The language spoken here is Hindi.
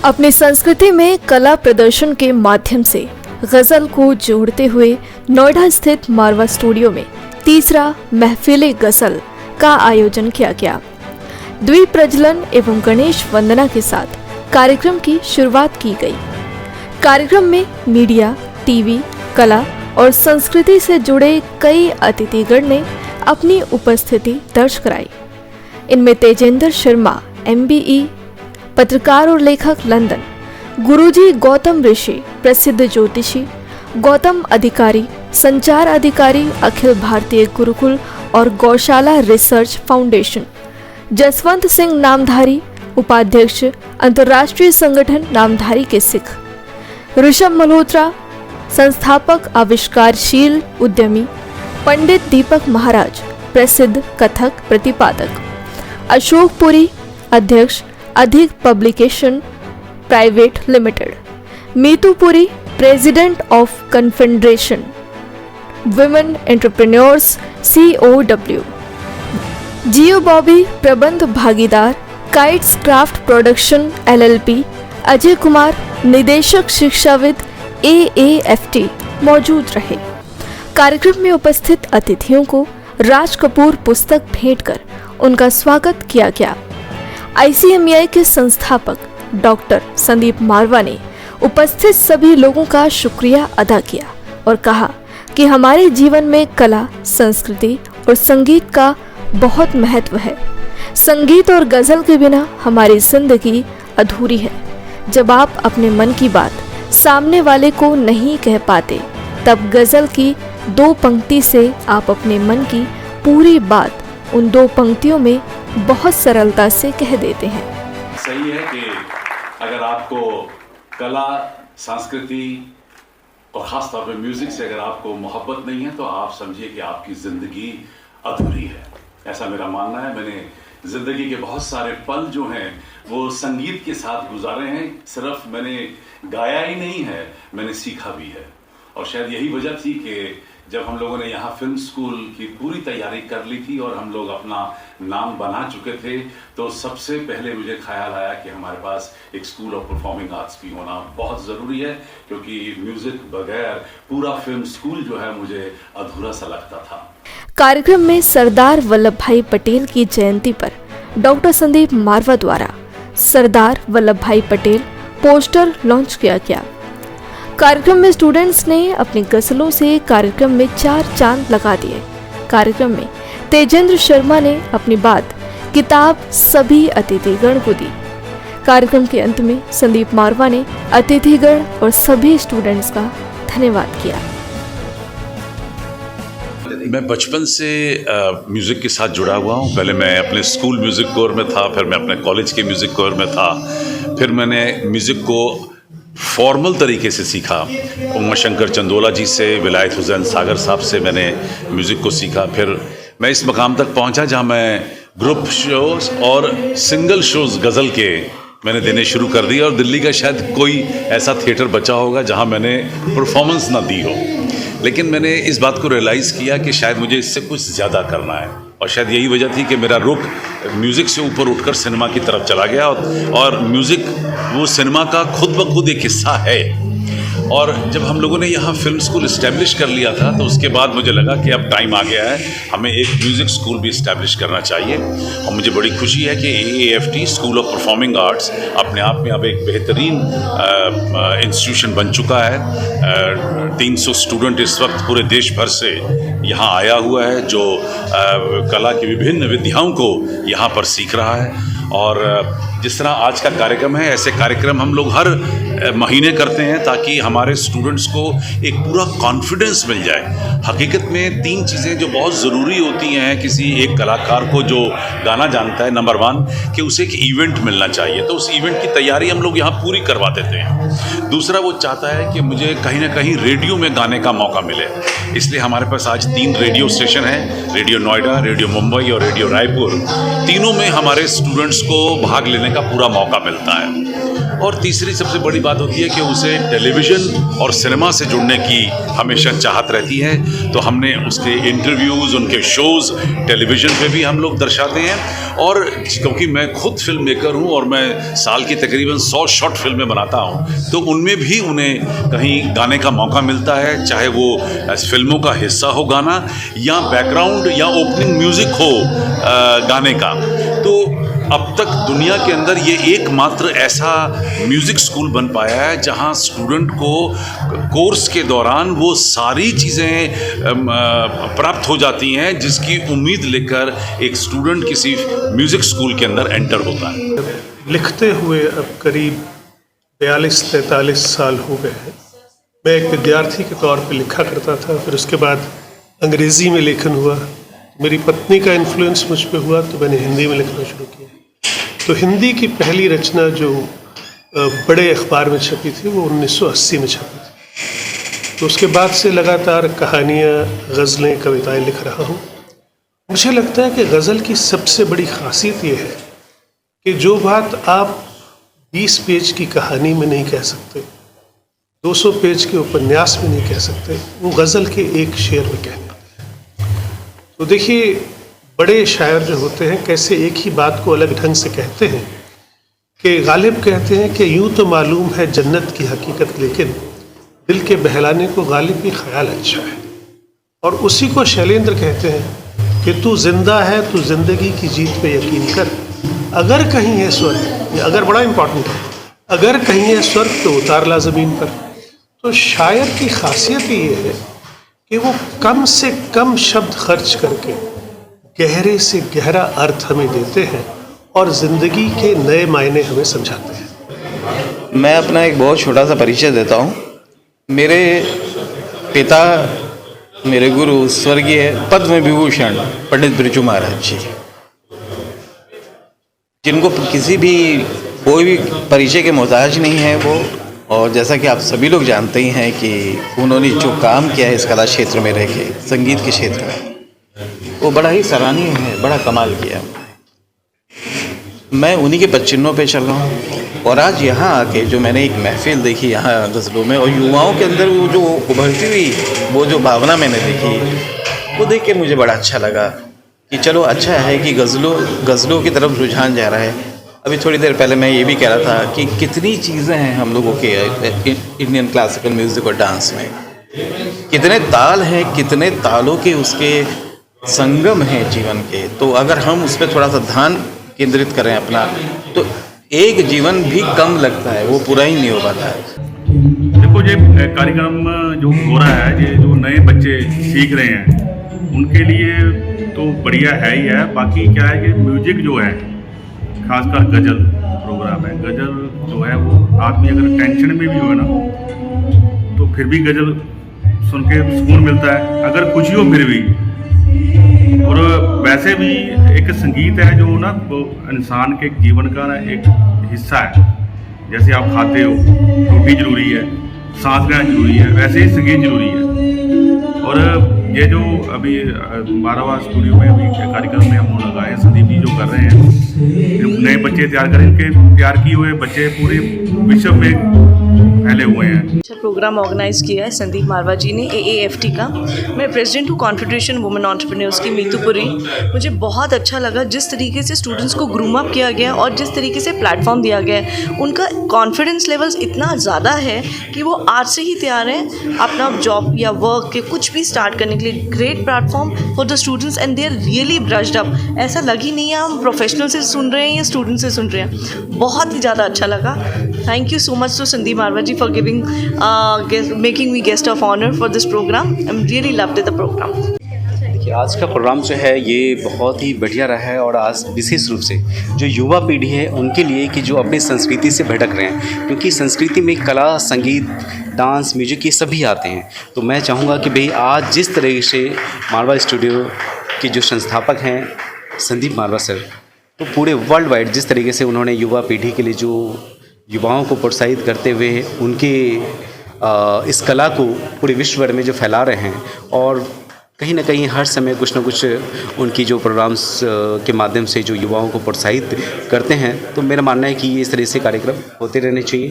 अपनी संस्कृति में कला प्रदर्शन के माध्यम से गजल को जोड़ते हुए नोएडा स्थित मारवा स्टूडियो में तीसरा महफिल गजल का आयोजन किया गया। द्वीप प्रज्वलन एवं गणेश वंदना के साथ कार्यक्रम की शुरुआत की गई। कार्यक्रम में मीडिया, टीवी, कला और संस्कृति से जुड़े कई अतिथिगण ने अपनी उपस्थिति दर्ज कराई। इनमें तेजेंद्र शर्मा MBE, पत्रकार और लेखक लंदन, गुरुजी गौतम ऋषि, प्रसिद्ध ज्योतिषी गौतम अधिकारी, संचार अधिकारी अखिल भारतीय गुरुकुल और गौशाला रिसर्च फाउंडेशन, जसवंत सिंह नामधारी, उपाध्यक्ष अंतर्राष्ट्रीय संगठन नामधारी के सिख, ऋषभ मल्होत्रा, संस्थापक आविष्कारशील उद्यमी, पंडित दीपक महाराज, प्रसिद्ध कथक प्रतिपादक, अशोक पुरी, अध्यक्ष अधिक publication private limited, Meetu Puri, president of confederation women entrepreneurs COW, जियो बॉबी, प्रबंध भागीदार kites craft production LLP, Ajay Kumar, निदेशक शिक्षाविद AAFT मौजूद रहे। कार्यक्रम में उपस्थित अतिथियों को राज कपूर पुस्तक भेंट कर उनका स्वागत किया गया। ICMEI के संस्थापक डॉक्टर संदीप मारवा ने उपस्थित सभी लोगों का शुक्रिया अदा किया और कहा कि हमारे जीवन में कला, संस्कृति और संगीत का बहुत महत्व है। संगीत और गजल के बिना हमारी जिंदगी अधूरी है। जब आप अपने मन की बात सामने वाले को नहीं कह पाते, तब गजल की 2 पंक्ति से आप अपने मन की पूरी बात उन 2 पंक्तियों में बहुत सरलता से कह देते हैं। सही है कि अगर आपको कला, संस्कृति और खास तौर पे म्यूजिक से अगर आपको मोहब्बत नहीं है तो आप समझिए कि आपकी जिंदगी अधूरी है। ऐसा मेरा मानना है। मैंने जिंदगी के बहुत सारे पल जो हैं वो संगीत के साथ गुजारे हैं। सिर्फ मैंने गाया ही नहीं है, मैंने सीखा भी है। और शायद यही वजह थी कि जब हम लोगों ने यहाँ फिल्म स्कूल की पूरी तैयारी कर ली थी और हम लोग अपना नाम बना चुके थे, तो सबसे पहले मुझे ख्याल आया कि हमारे पास एक स्कूल ऑफ परफॉर्मिंग आर्ट्स भी होना बहुत ज़रूरी है, क्योंकि म्यूजिक बगैर पूरा फिल्म स्कूल जो है मुझे अधूरा सा लगता था। कार्यक्रम में सरदार वल्लभ भाई पटेल की जयंती पर डॉक्टर संदीप मारवा द्वारा सरदार वल्लभ भाई पटेल पोस्टर लॉन्च किया गया। कार्यक्रम में स्टूडेंट्स ने अपनी गजलों से कार्यक्रम में 4 चांद लगा दिए। कार्यक्रम में तेजेंद्र शर्मा ने अपनी बात किताब सभी अतिथिगण को दी। कार्यक्रम के अंत में संदीप मारवा ने अतिथिगण और सभी स्टूडेंट्स का धन्यवाद किया। मैं बचपन से म्यूज़िक के साथ जुड़ा हुआ हूँ। पहले मैं अपने स्कूल म्यूज़िक कोर में था, फिर मैं अपने कॉलेज के म्यूज़िक कोर में था, फिर मैंने म्यूज़िक को फॉर्मल तरीके से सीखा। उमा शंकर चंदोला जी से, विलायत हुसैन सागर साहब से मैंने म्यूज़िक को सीखा। फिर मैं इस मकाम तक पहुंचा जहां मैं ग्रुप शोज़ और सिंगल शोज़ गज़ल के मैंने देने शुरू कर दिए। और दिल्ली का शायद कोई ऐसा थिएटर बचा होगा जहां मैंने परफॉर्मेंस ना दी हो। लेकिन मैंने इस बात को रियलाइज़ किया कि शायद मुझे इससे कुछ ज़्यादा करना है, और शायद यही वजह थी कि मेरा रुख म्यूज़िक से ऊपर उठकर सिनेमा की तरफ चला गया। और म्यूज़िक वो सिनेमा का खुद ब खुद एक हिस्सा है। और जब हम लोगों ने यहाँ फिल्म स्कूल इस्टेब्लिश कर लिया था, तो उसके बाद मुझे लगा कि अब टाइम आ गया है, हमें एक म्यूज़िक स्कूल भी इस्टेब्लिश करना चाहिए। और मुझे बड़ी खुशी है कि AAFT school of performing arts अपने आप में अब एक बेहतरीन इंस्टीट्यूशन बन चुका है। 300 स्टूडेंट इस वक्त पूरे देश भर से यहाँ आया हुआ है, जो कला की विभिन्न विधाओं को यहाँ पर सीख रहा है। और जिस तरह आज का कार्यक्रम है, ऐसे कार्यक्रम हम लोग हर महीने करते हैं ताकि हमारे स्टूडेंट्स को एक पूरा कॉन्फिडेंस मिल जाए। हकीकत में 3 चीज़ें जो बहुत ज़रूरी होती हैं किसी एक कलाकार को जो गाना जानता है। नंबर 1 कि उसे एक इवेंट मिलना चाहिए, तो उस इवेंट की तैयारी हम लोग यहाँ पूरी करवा देते हैं। दूसरा, वो चाहता है कि मुझे कहीं ना कहीं रेडियो में गाने का मौका मिले, इसलिए हमारे पास आज 3 रेडियो स्टेशन हैं, रेडियो नोएडा, रेडियो मुंबई और रेडियो रायपुर। तीनों में हमारे स्टूडेंट्स को भाग लेने का पूरा मौका मिलता है। और तीसरी सबसे बड़ी बात होती है कि उसे टेलीविज़न और सिनेमा से जुड़ने की हमेशा चाहत रहती है। तो हमने उसके इंटरव्यूज़, उनके शोज़ टेलीविज़न पे भी हम लोग दर्शाते हैं। और क्योंकि मैं खुद फिल्म मेकर हूँ और मैं साल की तकरीबन 100 शॉर्ट फिल्में बनाता हूँ, तो उनमें भी उन्हें कहीं गाने का मौका मिलता है, चाहे वो फिल्मों का हिस्सा हो गाना या बैकग्राउंड या ओपनिंग म्यूज़िक हो गाने का। तो अब तक दुनिया के अंदर ये एकमात्र ऐसा म्यूज़िक स्कूल बन पाया है जहाँ स्टूडेंट को कोर्स के दौरान वो सारी चीज़ें प्राप्त हो जाती हैं जिसकी उम्मीद लेकर एक स्टूडेंट किसी म्यूज़िक स्कूल के अंदर एंटर होता है। लिखते हुए अब करीब 42-43 साल हो गए हैं। मैं एक विद्यार्थी के तौर पे लिखा करता था, फिर उसके बाद अंग्रेज़ी में लेखन हुआ। मेरी पत्नी का इन्फ्लुएंस मुझ पे हुआ तो मैंने हिंदी में लिखना शुरू किया। तो हिंदी की पहली रचना जो बड़े अखबार में छपी थी वो 1980 में छपी थी। तो उसके बाद से लगातार कहानियाँ, गज़लें, कविताएं लिख रहा हूँ। मुझे लगता है कि गज़ल की सबसे बड़ी ख़ासियत ये है कि जो बात आप 20 पेज की कहानी में नहीं कह सकते, 200 पेज के उपन्यास में नहीं कह सकते, वो गज़ल के एक शेर में कह सकते हैं। तो देखिए, बड़े शायर जो होते हैं कैसे एक ही बात को अलग ढंग से कहते हैं कि गालिब कहते हैं कि यूं तो मालूम है जन्नत की हकीकत, लेकिन दिल के बहलाने को गालिब की ख्याल अच्छा है। और उसी को शैलेंद्र कहते हैं कि तू जिंदा है, तू जिंदगी की जीत पे यकीन कर, अगर कहीं है स्वर्ग, ये अगर बड़ा इम्पोर्टेंट है, अगर कहीं है स्वर्ग तो उतार ला ज़मीन पर। तो शायर की खासियत ये है कि वो कम से कम शब्द खर्च करके गहरे से गहरा अर्थ हमें देते हैं और ज़िंदगी के नए मायने हमें समझाते हैं। मैं अपना एक बहुत छोटा सा परिचय देता हूँ। मेरे पिता, मेरे गुरु स्वर्गीय पद्म विभूषण पंडित बिरजू महाराज जी, जिनको किसी भी कोई भी परिचय के मोहताज नहीं है वो। और जैसा कि आप सभी लोग जानते ही हैं कि उन्होंने जो काम किया है इस कला क्षेत्र में रह के, संगीत के क्षेत्र में, वो बड़ा ही सराहनीय है, बड़ा कमाल किया। मैं उन्हीं के पदचिन्हों पे चल रहा हूँ। और आज यहाँ आके जो मैंने एक महफिल देखी यहाँ गज़लों में, और युवाओं के अंदर वो जो उभरती हुई वो जो भावना मैंने देखी, वो देख के मुझे बड़ा अच्छा लगा कि चलो अच्छा है कि गज़लों की तरफ रुझान जा रहा है। अभी थोड़ी देर पहले मैं ये भी कह रहा था कि कितनी चीज़ें हैं हम लोगों के इंडियन क्लासिकल म्यूज़िक और डांस में, कितने ताल हैं, कितने तालों के उसके संगम हैं जीवन के। तो अगर हम उस पर थोड़ा सा ध्यान केंद्रित करें अपना, तो एक जीवन भी कम लगता है, वो पूरा ही नहीं हो पाता है। देखो, ये कार्यक्रम जो हो रहा है, ये जो नए बच्चे सीख रहे हैं उनके लिए तो बढ़िया है ही है। बाकी क्या है कि म्यूजिक जो है, खासकर गज़ल प्रोग्राम है, गज़ल जो है वो आदमी अगर टेंशन में भी हो ना तो फिर भी गज़ल सुन के सुकून मिलता है, अगर खुशी हो फिर भी। और वैसे भी एक संगीत है जो ना वो इंसान के जीवन का ना एक हिस्सा है। जैसे आप खाते हो, रोटी ज़रूरी है, सांस लेना ज़रूरी है, वैसे ही संगीत ज़रूरी है। और ये जो अभी 12वां स्टूडियो में अभी कार्यक्रम में हम लगाए, संदीप जी जो कर रहे हैं, नए बच्चे तैयार करें, इनके तैयार किए हुए बच्चे पूरे विश्व में फैले हुए हैं। अच्छा प्रोग्राम ऑर्गेनाइज़ किया है संदीप मारवा जी ने, AAFT का। मैं प्रेसिडेंट हूँ कॉन्फेडरेशन वुमेन एंटरप्रेन्योर्स की, मीतुपुरी। मुझे बहुत अच्छा लगा जिस तरीके से स्टूडेंट्स को ग्रूम अप किया गया और जिस तरीके से प्लेटफॉर्म दिया गया है। उनका कॉन्फिडेंस लेवल्स इतना ज़्यादा है कि वो आज से ही तैयार हैं अपना जॉब या वर्क के कुछ भी स्टार्ट करने के लिए। Great platform for the students and they are really brushed up. ऐसा लग ही नहीं है हम प्रोफेशनल से सुन रहे हैं या स्टूडेंट से सुन रहे हैं। बहुत ही ज़्यादा अच्छा लगा। Thank you so much to Sandeep Marwah ji for giving making me guest of honour for this programme. I am really loved the programme. देखिए, आज का प्रोग्राम जो है ये बहुत ही बढ़िया रहा है। और आज विशेष रूप से जो युवा पीढ़ी है उनके लिए कि जो अपनी संस्कृति से भटक रहे हैं, क्योंकि संस्कृति में कला, संगीत, डांस, म्यूजिक ये सभी आते हैं। तो मैं चाहूँगा कि भाई आज जिस तरह से मारवा स्टूडियो के जो संस्थापक हैं संदीप मारवा सर, तो पूरे वर्ल्ड वाइड जिस तरीके से उन्होंने युवा पीढ़ी के लिए जो युवाओं को प्रोत्साहित करते हुए उनके इस कला को पूरे विश्व भर में जो फैला रहे हैं, और कहीं ना कहीं हर समय कुछ ना कुछ उनकी जो प्रोग्राम्स के माध्यम से जो युवाओं को प्रोत्साहित करते हैं, तो मेरा मानना है कि इस तरह से कार्यक्रम होते रहने चाहिए।